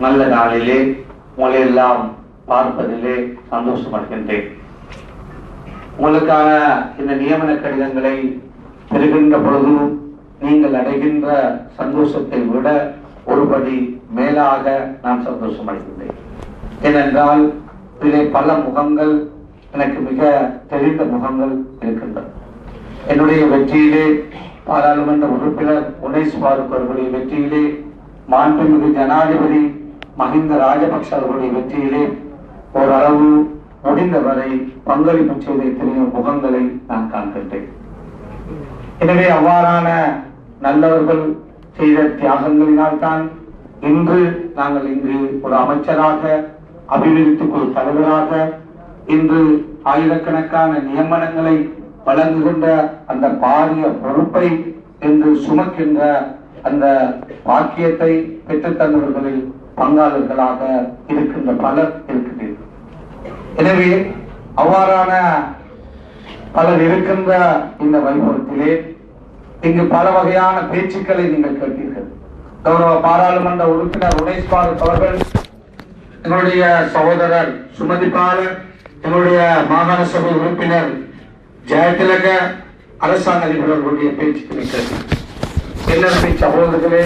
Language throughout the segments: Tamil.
நல்ல நாளிலே உங்களை எல்லாம் பார்ப்பதிலே சந்தோஷப்படுகின்றேன். உங்களுக்கான இந்த நியமன கடிதங்களை பெறுகின்ற பொழுது நீங்கள் அடைகின்ற சந்தோஷத்தை விட ஒருபடி மேலாக நான் சந்தோஷம் அடைகின்றேன். ஏனென்றால் இதிலே பல முகங்கள் எனக்கு மிக தெரிந்த முகங்கள் இருக்கின்றன. என்னுடைய வெற்றியிலே பாராளுமன்ற உறுப்பினர் உனேஸ் பாருக் அவர்களுடைய வெற்றியிலே, மாண்புமிகு ஜனாதிபதி மஹிந்த ராஜபக்ஷ அவர்களுடைய வெற்றியிலே ஓரளவு முடிந்தவரை பங்களிப்பு செய்த எத்தனையோ முகங்களை நான் காண்கின்றேன். எனவே அவ்வாறான நல்லவர்கள் செய்த தியாகங்களினால் தான் இன்று நாங்கள் இங்கு ஒரு அமைச்சராக, அபிவிருத்தி குழு தலைவராக, இன்று ஆயிரக்கணக்கான நியமனங்களை வழங்குகின்ற அந்த பாரிய பொறுப்பை என்று சுமக்கின்ற அந்த வாக்கியத்தை பெற்றுத் தந்தவர்களில் பங்காளர்களாக இருக்கின்ற பலர் இருக்கிறீர்கள். எனவே அவ்வாறான பலர் இருக்கின்ற இந்த வைபவத்திலே இங்கு பல வகையான பேச்சுக்களை நீங்கள் கேட்டீர்கள். கௌரவ பாராளுமன்ற உறுப்பினர் உனேஸ் பாருக் அவர்கள், எங்களுடைய சகோதரர் சுமதி பாலர், எங்களுடைய மாகாண சபை உறுப்பினர் ஜெயதிலக, அரசாங்க அதிபர் அவர்களுடைய பேச்சுக்களை கேட்டீர்கள். எல்லாருமே சகோதரர்களே,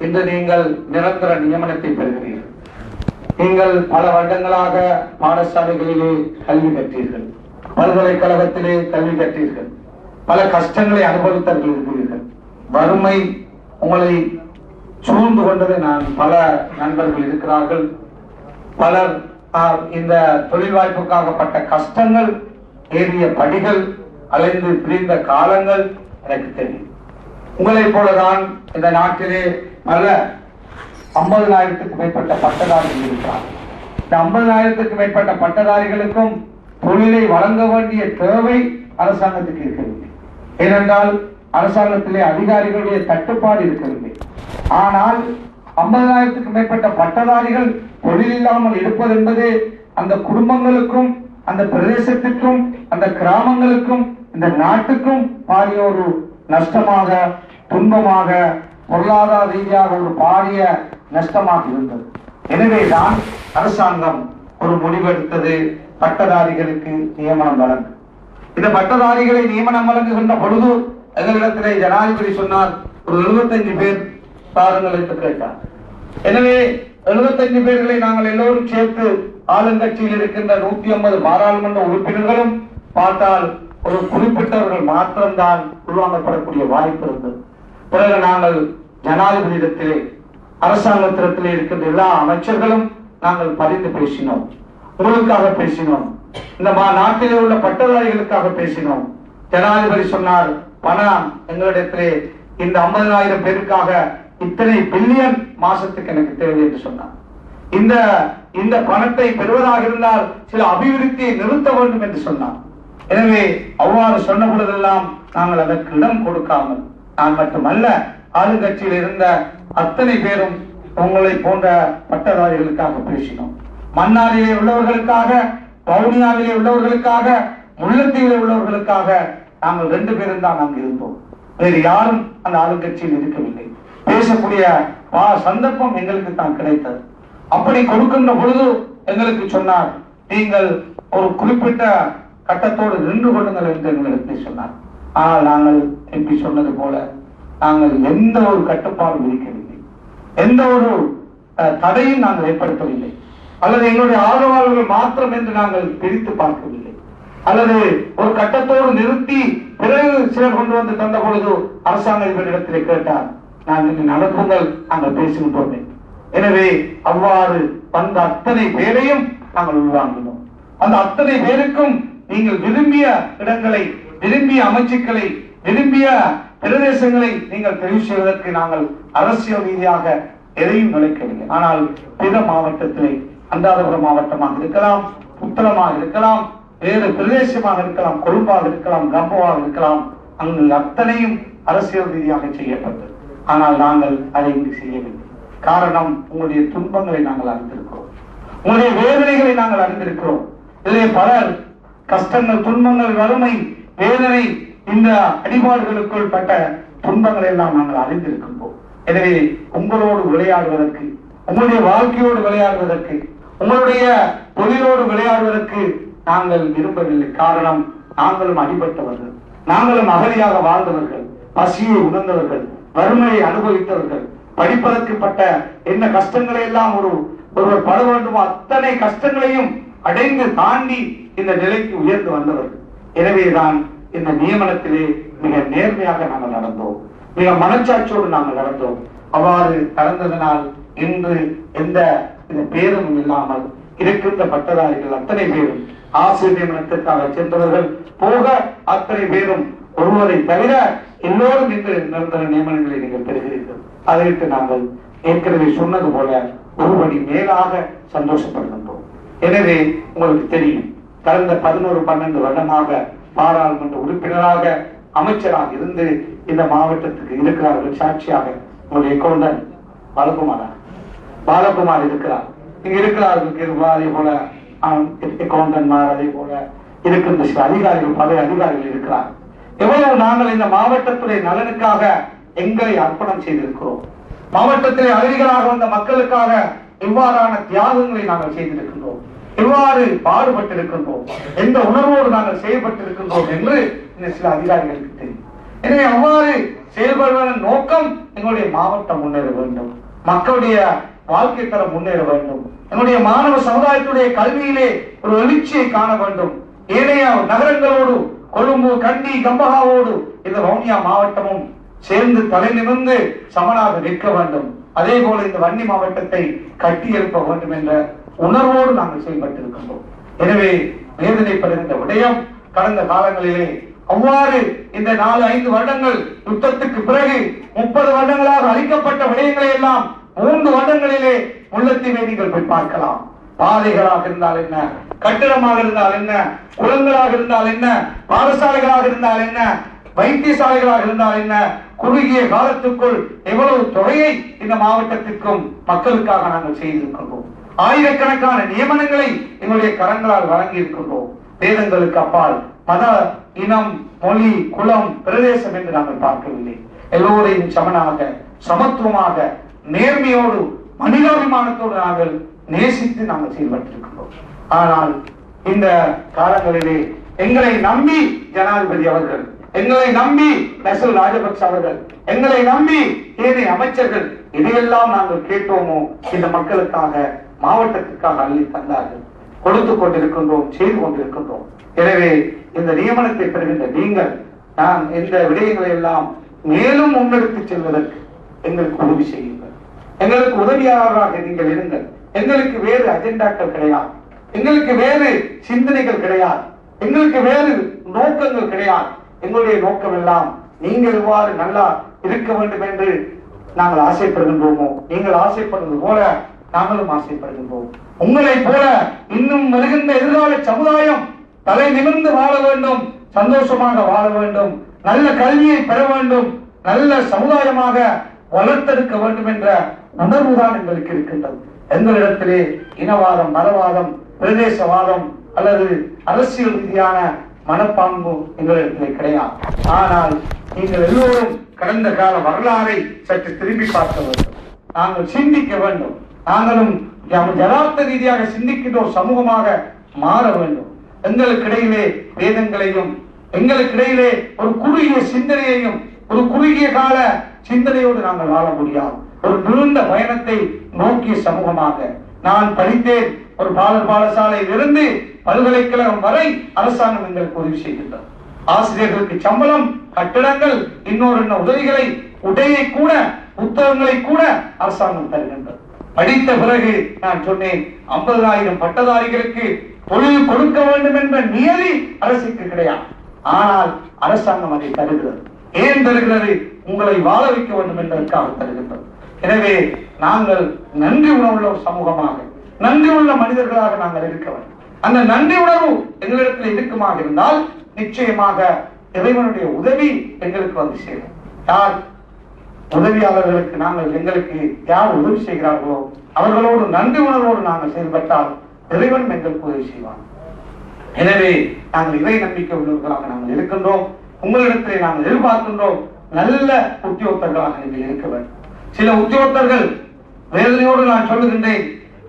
இன்று நீங்கள் நிரந்தர நியமனத்தை பெறுகிறீர்கள். நீங்கள் பல வருடங்களாக பாடசாலைகளிலே கல்வி கற்றீர்கள், பல்கலைக்கழகத்திலே கல்வி கற்றீர்கள், பல கஷ்டங்களை அனுபவித்தவர்கள் இருக்கிறீர்கள். வறுமை உங்களை சூழ்ந்து கொண்டது நான் பல நண்பர்கள் இருக்கிறார்கள். பலர் இந்த தொழில் வாய்ப்புக்காகப்பட்ட கஷ்டங்கள், ஏறிய படிகள், அலைந்து பிரிந்த காலங்கள் எனக்கு தெரியும். உங்களை போலதான் இந்த நாட்டிலே பல 50,000க்கு மேற்பட்ட பட்டதாரிகள் இருக்கிறார்கள். இந்த 50,000க்கு மேற்பட்ட பட்டதாரிகளுக்கும் தொழிலை வழங்க வேண்டிய தேவை அரசாங்கத்துக்கு இருக்கவில்லை. ஏனென்றால் அரசாங்கத்திலே அதிகாரிகளுடைய தட்டுப்பாடு இருக்கவில்லை. ஆனால் 50,000க்கு மேற்பட்ட பட்டதாரிகள் தொழில் இல்லாமல் இருப்பது என்பது அந்த குடும்பங்களுக்கும், அந்த பிரதேசத்திற்கும், அந்த கிராமங்களுக்கும், இந்த நாட்டுக்கும் பாரிய ஒரு நஷ்டமாக, துன்பமாக, பொருளாதார ரீதியாக ஒரு பாரிய நஷ்டமாக இருந்தது. எனவேதான் அரசாங்கம் ஒரு முடிவெடுத்தது, பட்டதாரிகளுக்கு நியமனம் வழங்கும். இந்த பட்டதாரிகளை நியமனம் வழங்குகின்ற பொழுது எங்களிடத்திலே ஜனாதிபதி சொன்னார், ஒரு 75 பேர் தாருங்கள் என்று கேட்டார். எனவே 75 பேர்களை நாங்கள் எல்லோரும் சேர்த்து ஆளுங்கட்சியில் இருக்கின்ற 150 பாராளுமன்ற உறுப்பினர்களும் பார்த்தால் ஒரு குறிப்பிட்டவர்கள் மாத்திரம்தான் உருவாக்கப்படக்கூடிய வாய்ப்பு இருந்தது. பிறகு நாங்கள் ஜனாதிபதியிடத்திலே, அரசாங்கத்திடத்திலே இருக்கின்ற எல்லா அமைச்சர்களும் நாங்கள் பரிந்து பேசினோம், உங்களுக்காக பேசினோம், இந்த நாட்டிலே உள்ள பட்டதாரிகளுக்காக பேசினோம். ஜனாதிபதி சொன்னார், பணம் எங்களிடத்திலே இந்த 50,000 பேருக்காக இத்தனை பில்லியன் மாசத்துக்கு எனக்கு தேவை என்று சொன்னார். இந்த பணத்தை பெறுவதாக இருந்தால் சில அபிவிருத்தியை நிறுத்த வேண்டும் என்று சொன்னார். எனவே அவ்வாறு சொன்ன பொழுதெல்லாம் நாங்கள் அதற்கு இடம் கொடுக்காமல், நான் மட்டுமல்ல ஆளுங்கட்சியில் இருந்த அத்தனை பேரும் உங்களை போன்ற பட்டதாரிகளுக்காக பேசினோம். மன்னாரிலே உள்ளவர்களுக்காக, வவுனியாவிலே உள்ளவர்களுக்காக, முல்லைத்தீவிலே உள்ளவர்களுக்காக நாங்கள் 2 பேரும் தான் நாங்கள் இருந்தோம். வேறு யாரும் அந்த ஆளுங்கட்சியில் இருக்கவில்லை. பேசக்கூடிய சந்தர்ப்பம் எங்களுக்கு தான் கிடைத்தது. அப்படி கொடுக்கின்ற பொழுது எங்களுக்கு சொன்னார், நீங்கள் ஒரு குறிப்பிட்ட கட்டத்தோடு நின்று கொள்ளுங்கள் என்று எங்களுக்கு சொன்னார். ஆனால் நாங்கள் எப்படி சொன்னது போல நாங்கள் எந்த ஒரு கட்டுப்பாடும் விதிக்கவில்லை, எந்த ஒரு தடையும் நாங்கள் ஏற்படுத்தவில்லை, அல்லது எங்களுடைய ஆதரவாளர்கள் மாத்திரம் என்று நாங்கள் பிரித்து பார்க்கவில்லை, அல்லது ஒரு கட்டத்தோடு நிறுத்தி பிறகு சிலர் கொண்டு வந்து தந்த பொழுது அரசாங்க அதிபரிடத்திலே கேட்டார், நாங்கள் நடப்புங்கள் நாங்கள் பேசுகின்றோம். எனவே அவ்வாறு வந்த அத்தனை பேரையும் நாங்கள் உள்வாங்கினோம். அந்த அத்தனை பேருக்கும் நீங்கள் விரும்பிய இடங்களை, விரும்பிய அமைச்சுக்களை, விரும்பிய பிரதேசங்களை நீங்கள் தெரிவு செய்வதற்கு நாங்கள் அரசியல் ரீதியாக எதையும் நுழைக்கவில்லை. ஆனால் பிற மாவட்டத்திலே, அந்தாதபுரம் மாவட்டமாக இருக்கலாம், புத்தளமாக இருக்கலாம், வேறு பிரதேசமாக இருக்கலாம், கொழும்பாக இருக்கலாம், கம்பவாக இருக்கலாம், அங்கு அத்தனையும் அரசியல் ரீதியாக செய்யப்பட்டது. ஆனால் நாங்கள் அதை இங்கு செய்யவில்லை. காரணம், உங்களுடைய துன்பங்களை நாங்கள் அறிந்திருக்கிறோம், உங்களுடைய வேதனைகளை நாங்கள் அறிந்திருக்கிறோம். இதிலே பலர் கஷ்டங்கள், துன்பங்கள், வறுமை, வேதனை, இந்த அடிபாடுகளுக்குள் பட்ட துன்பங்களை எல்லாம் நாங்கள் அறிந்திருக்கின்றோம். எனவே உங்களோடு விளையாடுவதற்கு, உங்களுடைய வாழ்க்கையோடு விளையாடுவதற்கு, உங்களுடைய தொழிலோடு விளையாடுவதற்கு நாங்கள் விரும்பவில்லை. காரணம், நாங்களும் அடிபட்டவர்கள், நாங்களும் அகதியாக வாழ்ந்தவர்கள், பசியை உணர்ந்தவர்கள், வறுமையை அனுபவித்தவர்கள், படிப்பதற்கு பட்ட என்ன கஷ்டங்களை எல்லாம் ஒருவர் பட வேண்டுமோ அத்தனை கஷ்டங்களையும் அடைந்து தாண்டி இந்த நிலைக்கு உயர்ந்து வந்தவர்கள். எனவேதான் இந்த நியமனத்திலே மிக நேர்மையாக நாங்கள் நடந்தோம், மிக மனச்சாட்சியோடு நாங்கள் நடந்தோம். அவ்வாறு நடந்ததனால் இன்று எந்த பேரும் இல்லாமல் இருக்கின்ற பட்டதாரிகள் அத்தனை பேரும், ஆசிரியர் நியமனத்திற்காக சென்றவர்கள் போக அத்தனை பேரும் ஒருவரை தவிர எல்லோரும் இன்று நிரந்தர நியமனங்களை நீங்கள் பெறுகிறீர்கள். அதற்கு நாங்கள் ஏற்கனவே சொன்னது போல ஒருபடி மேலாக சந்தோஷப்படுகின்றோம். எனவே உங்களுக்கு தெரியும், கடந்த 11-12 வருடமாக பாராளுமன்ற உறுப்பினராக, அமைச்சராக இருந்து இந்த மாவட்டத்துக்கு இருக்கிறார்கள். சாட்சியாக உங்களுடைய கவுண்டர் பாலகுமார் இருக்கிறார், இங்க இருக்கிறார்கள். அதே போல கவுண்டன்மார், அதே போல இருக்கின்ற சில அதிகாரிகள், பல அதிகாரிகள் இருக்கிறார். எவ்வளவு நாங்கள் இந்த மாவட்டத்துடைய நலனுக்காக எங்களை அர்ப்பணம் செய்திருக்கிறோம். மாவட்டத்திலே அகதிகளாக வந்த மக்களுக்காக இவ்வாறான தியாகங்களை நாங்கள் செய்திருக்கின்றோம், எவ்வாறு பாடுபட்டிருக்கின்றோம், எந்த உணர்வோடு நாங்கள் செயல்பட்டிருக்கின்றோம் என்று சில அதிகாரிகளுக்கு தெரியும். எனவே அவ்வாறு செயல்படுவதன் நோக்கம் எங்களுடைய மாவட்டம் முன்னேற வேண்டும், மக்களுடைய வாழ்க்கை தரம் முன்னேற வேண்டும், எங்களுடைய மாணவ சமுதாயத்துடைய கல்வியிலே ஒரு எழுச்சியை காண வேண்டும். ஏனைய நகரங்களோடு, கொழும்பு, கண்டி, கம்பஹாவோடு இந்த வவுனியா மாவட்டமும் சேர்ந்து தலை நிமிர்ந்து சமனாக நிற்க வேண்டும். அதே போல இந்த வன்னி மாவட்டத்தை கட்டி எழுப்ப வேண்டும் என்ற உணர்வோடு நாங்கள் செயல்பட்டிருக்கின்றோம். எனவே வேதனைப்படுகின்ற விடயம், கடந்த காலங்களிலே அவ்வாறு இந்த 4-5 வருடங்கள் யுத்தத்துக்கு பிறகு 30 வருடங்களாக அளிக்கப்பட்ட விடயங்களை எல்லாம் 3 வருடங்களிலே முல்லைத்தீவை நீங்கள் போய் பார்க்கலாம். பாதைகளாக இருந்தால் என்ன, கட்டிடமாக இருந்தால் என்ன, குளங்களாக இருந்தால் என்ன, பாடசாலைகளாக இருந்தால் என்ன, வைத்தியசாலைகளாக இருந்தால் என்ன, குறுகிய காலத்துக்குள் எவ்வளவு தொகையை இந்த மாவட்டத்திற்கும் மக்களுக்காக நாங்கள் செய்திருக்கின்றோம். ஆயிரக்கணக்கான நியமனங்களை எங்களுடைய கரங்களால் வழங்கி இருக்கின்றோம். வேதங்களுக்கு அப்பால் மத, இனம், மொழி, குலம், பிரதேசம் என்று நாங்கள் பார்க்கவில்லை. எல்லோரையும் சமனாக, சமத்துவமாக, நேர்மையோடு, மனிதாபிமானத்தோடு நாங்கள் நேசித்து நாங்கள் செயல்பட்டிருக்கின்றோம். ஆனால் இந்த காலங்களிலே எங்களை நம்பி ஜனாதிபதி அவர்கள், எங்களை நம்பி நசல் ராஜபக்ச அவர்கள், எங்களை நம்பி ஏனைய அமைச்சர்கள் இதையெல்லாம் நாங்கள் கேட்டோமோ இந்த மக்களுக்காக, மாவட்டத்திற்காக அள்ளி தந்தார்கள். கொடுத்து கொண்டிருக்கின்றோம், செய்து கொண்டிருக்கின்றோம். எனவே இந்த நியமனத்தை பெறுகின்ற நீங்கள், நான் இந்த விடயங்களை எல்லாம் மேலும் முன்னெடுத்து செல்வதற்கு எங்களுக்கு உதவி செய்யுங்கள். எங்களுக்கு உதவியாளராக நீங்கள் இருங்கள். எங்களுக்கு வேறு அஜெண்டாக்கள் கிடையாது, எங்களுக்கு வேறு சிந்தனைகள் கிடையாது, எங்களுக்கு வேறு நோக்கங்கள் கிடையாது. எங்களுடைய நோக்கம் எல்லாம் நீங்கள் இவ்வாறு நல்லா இருக்க வேண்டும் என்று நாங்கள் ஆசைப்படுகின்றோமோ, நீங்கள் ஆசைப்படுவது போல நாங்களும் ஆசைப்படுகின்றோம். உங்களை போல இன்னும் வருகின்ற எதிர்கால சமுதாயம் தலை நிமிர்ந்து வாழ வேண்டும், சந்தோஷமாக வாழ வேண்டும், நல்ல கல்வியை பெற வேண்டும், நல்ல சமுதாயமாக வளர்த்தெடுக்க வேண்டும் என்ற உணர்வுதான் எங்களுக்கு இருக்கின்றது. எங்களிடத்திலே இனவாதம், மதவாதம், பிரதேசவாதம் அல்லது அரசியல் ரீதியான மனப்பான்பு எங்களிடத்திலே கிடையாது. ஆனால் நீங்கள் எல்லோரும் கடந்த கால வரலாறை சற்று திரும்பி பார்க்க வேண்டும், நாங்கள் சிந்திக்க வேண்டும். நாங்களும் யதார்த்த ரீதியாக சிந்திக்கின்ற ஒரு சமூகமாக மாற வேண்டும். எங்களுக்கிடையிலே வேதங்களையும், எங்களுக்கிடையிலே ஒரு குறுகிய சிந்தனையையும், ஒரு குறுகிய கால சிந்தனையோடு நாங்கள் வாழ முடியாது. ஒரு நீண்ட பயணத்தை நோக்கிய சமூகமாக நான் படித்தேன். ஒரு பாடசாலையில் இருந்து பல்கலைக்கழகம் வரை அரசாங்கம் எங்களுக்கு உதவி செய்கின்றது. ஆசிரியர்களுக்கு சம்பளம், கட்டிடங்கள், இன்னொரு உதவிகளை, உடையை கூட, புத்தகங்களை கூட அரசாங்கம் தருகின்றது. படித்த பிறகு நான் சொன்னேன், 50,000 பட்டதாரிகளுக்கு தொழில் கொடுக்க வேண்டும் என்ற நியதி அரசுக்கு கிடையாது. ஆனால் அரசாங்கம் அதை தருகிறது. ஏன் தருகிறது? உங்களை வாழ வைக்க வேண்டும் என்பதற்காக தருகின்றது. எனவே நாங்கள் நன்றி உணர்வுள்ள ஒரு சமூகமாக, நன்றி உள்ள மனிதர்களாக நாங்கள் இருக்க வேண்டும். அந்த நன்றி உணர்வு எங்களிடத்தில் இருக்குமாக இருந்தால் நிச்சயமாக இறைவனுடைய உதவி எங்களுக்கு வந்து சேரும். யார் உதவியாளர்களுக்கு நாங்கள், எங்களுக்கு யார் உதவி செய்கிறார்களோ அவர்களோடு நன்றி உணர்வோடு நாங்கள் செயல்பட்டால் இறைவன் எங்களுக்கு உதவி செய்வான். எனவே நாங்கள் இறை நம்பிக்கை உள்ளவர்களாக நாங்கள் இருக்கின்றோம். உங்களிடத்திலே நாங்கள் எதிர்பார்க்கின்றோம் நல்ல உத்தியோகத்தர்களாக நீங்கள் இருக்க வேண்டும். சில உத்தியோகத்தர்கள் வேதனையோடு நான் சொல்லுகின்றேன்,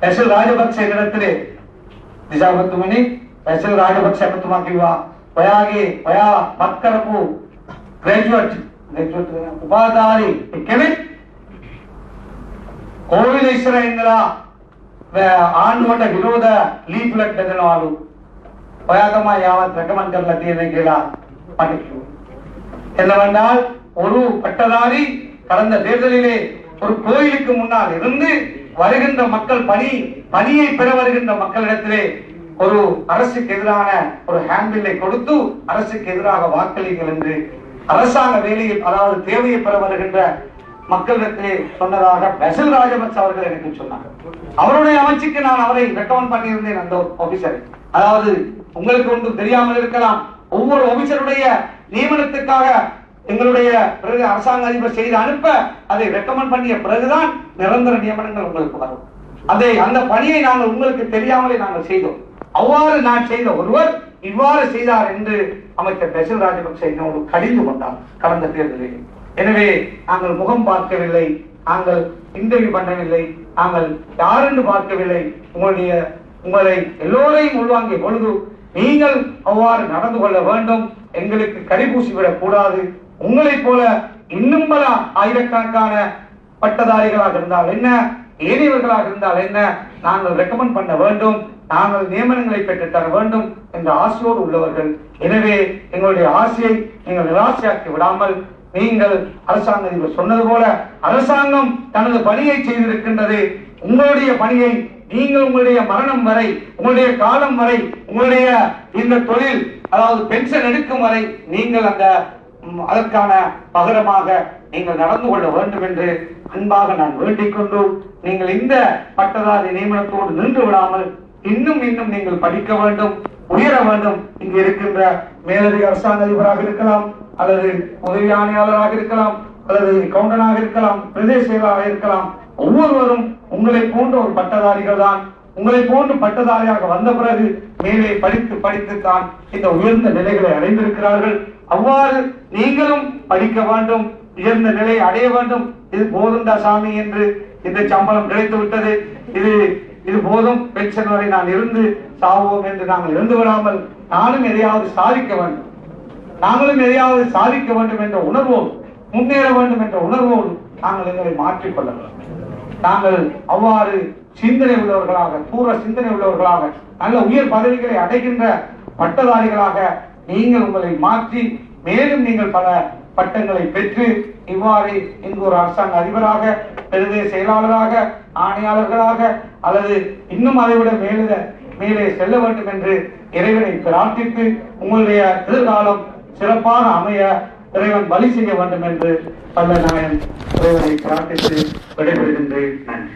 பெசல் ராஜபக்ச இடத்திலே திசாபத்துமணி பெசல் ராஜபக்ச அபத்துமாக்கிவா ඔයාගේ ඔයා පත් කරපු ග්‍රැජුවේට් උපාධාරී කෙනෙක් කෝවිල ඉස්සර ඉඳලා ආණ්ඩුවට විරෝධ ලීෆ්ලට් බෙදනවලු. ඔයා තමයි යාවත් රෙකමන්ඩ් කරලා තියෙන්නේ කියලා මට කිව්වා. என்னவென்றால் ஒரு பட்டதாரி கடந்த தேர்தலிலே ஒரு கோயிலுக்கு முன்னால் இருந்து வருகின்ற மக்கள் பணியை பெற வருகின்ற மக்களிடத்திலே ஒரு அரசுக்கு எதிரான ஒரு ஹேண்டிலை கொடுத்து அரசுக்கு எதிராக வாக்களிங்கள் என்று அரசாங்க வேலையில் அதாவது தேவையை பெற வருகின்ற மக்களிடத்திலே சொன்னதாக பெசல் ராஜபக்ச அவர்கள் எனக்கு சொன்னார். அவருடைய அமைச்சுக்கு நான் அவரை ரெக்கமெண்ட் பண்ணியிருந்தேன். அந்த ஆபீசர், அதாவது உங்களுக்கு ஒன்றும் தெரியாமல் இருக்கலாம், ஒவ்வொரு ஆபீசருடைய நியமனத்துக்காக எங்களுடைய பிறகு அரசாங்க அதிபர் செய்து அனுப்ப அதை ரெக்கமெண்ட் பண்ணிய பிறகுதான் நிரந்தர நியமனங்கள் உங்களுக்கு வரும். அந்த பணியை நாங்கள் உங்களுக்கு தெரியாமலே நாங்கள் செய்தோம். அவ்வாறு நான் செய்த ஒருவர் இவ்வாறு செய்தார் என்று அமைச்சர் பெசல் ராஜபக்ச என்னோடு கடிந்து கொண்டார் கடந்த தேர்தலில். எனவே நாங்கள் முகம் பார்க்கவில்லை, நாங்கள் இன்டர்வியூ பண்ணவில்லை, நாங்கள் யாரென்று பார்க்கவில்லை. உங்களை எல்லோரையும் உள்வாங்கிய பொழுது நீங்கள் அவ்வாறு நடந்து கொள்ள வேண்டும், எங்களுக்கு கடிபூசிவிடக் கூடாது. உங்களைப் போல இன்னும் பல ஆயிரக்கணக்கான பட்டதாரிகளாக இருந்தால் என்ன, ஏனையவர்களாக இருந்தால் என்ன, நாங்கள் ரெக்கமெண்ட் பண்ண வேண்டும், நாங்கள் நியமனங்களை பெற்று தர வேண்டும் என்ற ஆசையோடு உள்ளவர்கள். எனவே எங்களுடைய ஆசையை நீங்கள் நிராசையாக்கி விடாமல், நீங்கள் அரசாங்க அதிபர் சொன்னது போல அரசாங்கம் தனது பணியை செய்திருக்கின்றது. உங்களுடைய பணியை நீங்கள் உங்களுடைய மரணம் வரை, உங்களுடைய காலம் வரை, உங்களுடைய இந்த தொழில் அதாவது பென்ஷன் எடுக்கும் வரை நீங்கள் அதற்கான பகரமாக நீங்கள் நடந்து கொள்ள வேண்டும் என்று அன்பாக நான் வேண்டிக் கொண்டு, நீங்கள் இந்த பட்டதாரி நியமனத்தோடு நின்று விடாமல் இன்னும் நீங்கள் படிக்க வேண்டும், உயர வேண்டும். இங்கு இருக்கின்ற மேலதிக அரசாங்க அதிபராக இருக்கலாம், அல்லது உதவி ஆணையாளராக இருக்கலாம், அல்லது கவுண்டனாக இருக்கலாம், பிரதேச செயலாளராக இருக்கலாம், ஒவ்வொருவரும் உங்களை போன்ற ஒரு பட்டதாரிகள் தான். உங்களை போன்று பட்டதாரியாக வந்த பிறகு மேலே படித்துத்தான் இந்த உயர்ந்த நிலைகளை அடைந்திருக்கிறார்கள். அவ்வாறு நீங்களும் படிக்க வேண்டும், உயர்ந்த நிலை அடைய வேண்டும். இது போதுண்டா சாமி என்று இந்த சம்பளம் கிடைத்து விட்டது, இது போதும், பென்ஷன் வரை நான் இருந்து சாவோம் என்று நாங்கள் இருந்து விடாமல் நானும் எதையாவது சாதிக்க வேண்டும், நாங்களும் எதையாவது சாதிக்க வேண்டும் என்ற உணர்வோடு, முன்னேற வேண்டும் என்ற உணர்வோடு நாங்கள் எங்களை மாற்றிக்கொள்ள வேண்டும். நாங்கள் அவ்வாறு சிந்தனை உள்ளவர்களாக, பூர்வ சிந்தனை உள்ளவர்களாக, நல்ல உயர் பதவிகளை அடைகின்ற பட்டதாரிகளாக நீங்கள் உங்களை மாற்றி மேலும் நீங்கள் பல பட்டங்களை பெற்று இவ்வாறு இங்கு ஒரு அரசாங்க அதிபராக, பிரதேச செயலாளராக, ஆணையாளர்களாக அல்லது இன்னும் அதைவிட மேலே செல்ல வேண்டும் என்று இறைவனை பிரார்த்தித்து உங்களுடைய எதிர்காலம் சிறப்பாக அமைய இறைவன் வழி செய்ய வேண்டும் என்று பல்ல நாயன் இறைவனை பிரார்த்தித்து விடைபெறுகின்றேன். நன்றி.